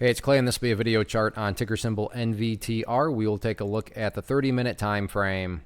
Hey, it's Clay, and this will be a video chart on ticker symbol NVTR. We will take a look at the 30-minute time frame.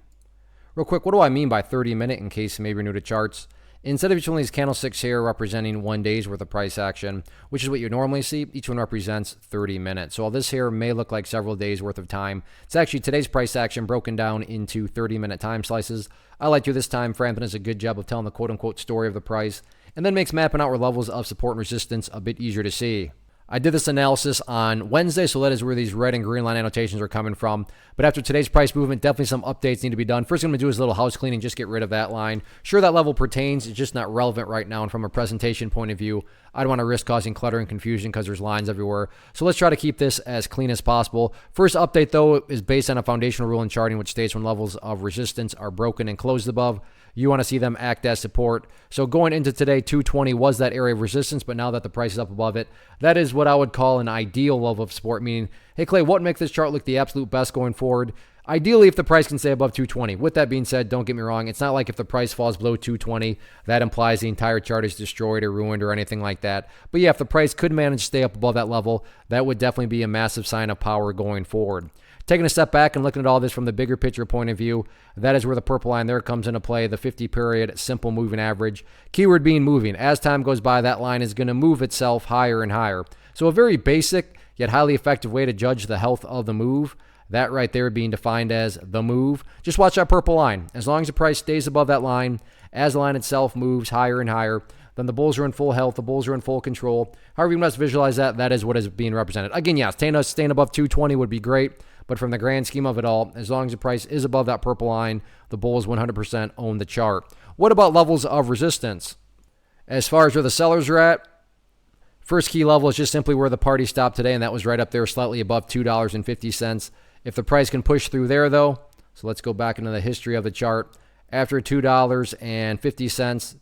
Real quick, what do I mean by 30-minute in case maybe you're new to charts? Instead of each one of these candlesticks here representing 1 day's worth of price action, which is what you normally see, each one represents 30 minutes. So while this here may look like several days worth of time, it's actually today's price action broken down into 30-minute time slices. I like to do this time frame, and does a good job of telling the quote-unquote story of the price, and then makes mapping out where levels of support and resistance a bit easier to see. I did this analysis on Wednesday, so that is where these red and green line annotations are coming from. But after today's price movement, definitely some updates need to be done. First, I'm going to do is a little house cleaning, just get rid of that line. Sure, that level pertains. It's just not relevant right now. And from a presentation point of view, I don't want to risk causing clutter and confusion because there's lines everywhere. So let's try to keep this as clean as possible. First update, though, is based on a foundational rule in charting, which states when levels of resistance are broken and closed above, you want to see them act as support. So going into today, 220 was that area of resistance, but now that the price is up above it, that is what I would call an ideal level of support, meaning, hey, Clay, what makes this chart look the absolute best going forward? Ideally, if the price can stay above 220. With that being said, don't get me wrong, it's not like if the price falls below 220, that implies the entire chart is destroyed or ruined or anything like that. But yeah, if the price could manage to stay up above that level, that would definitely be a massive sign of power going forward. Taking a step back and looking at all this from the bigger picture point of view, that is where the purple line there comes into play, the 50-period simple moving average. Keyword being moving. As time goes by, that line is going to move itself higher and higher. So a very basic yet highly effective way to judge the health of the move. That right there being defined as the move. Just watch that purple line. As long as the price stays above that line, as the line itself moves higher and higher, then the bulls are in full health, the bulls are in full control. However you must visualize that, that is what is being represented. Again, yeah, staying above 220 would be great. But from the grand scheme of it all, as long as the price is above that purple line, the bulls 100% own the chart. What about levels of resistance? As far as where the sellers are at, first key level is just simply where the party stopped today, and that was right up there, slightly above $2.50. If the price can push through there, though, so let's go back into the history of the chart. After $2.50,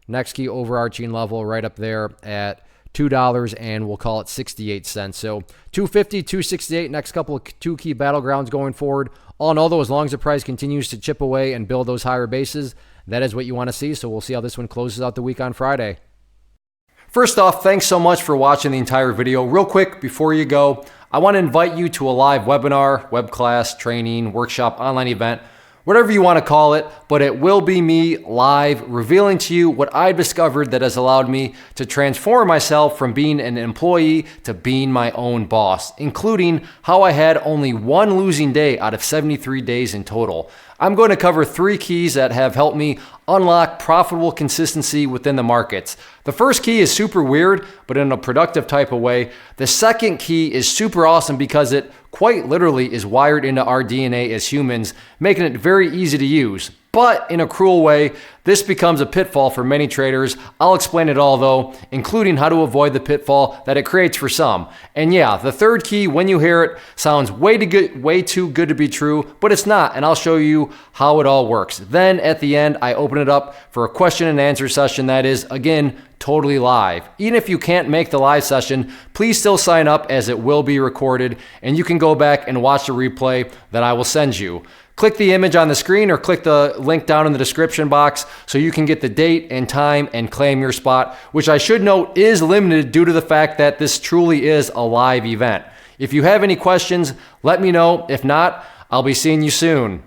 next key overarching level right up there at $2 and we'll call it 68 cents. So 250, 268, next couple of two key battlegrounds going forward. All in all, though, as long as the price continues to chip away and build those higher bases, that is what you want to see. So we'll see how this one closes out the week on Friday. First off, thanks so much for watching the entire video. Real quick, before you go, I want to invite you to a live webinar, web class, training, workshop, online event, whatever you want to call it, but it will be me live revealing to you what I've discovered that has allowed me to transform myself from being an employee to being my own boss, including how I had only one losing day out of 73 days in total. I'm going to cover 3 keys that have helped me unlock profitable consistency within the markets. The first key is super weird, but in a productive type of way. The second key is super awesome because it quite literally is wired into our DNA as humans, making it very easy to use. But in a cruel way, this becomes a pitfall for many traders. I'll explain it all though, including how to avoid the pitfall that it creates for some. And yeah, the third key, when you hear it, sounds way too good to be true, but it's not, and I'll show you how it all works. Then at the end, I open it up for a question and answer session that is, again, totally live. Even if you can't make the live session, please still sign up as it will be recorded, and you can go back and watch the replay that I will send you. Click the image on the screen or click the link down in the description box so you can get the date and time and claim your spot, which I should note is limited due to the fact that this truly is a live event. If you have any questions, let me know. If not, I'll be seeing you soon.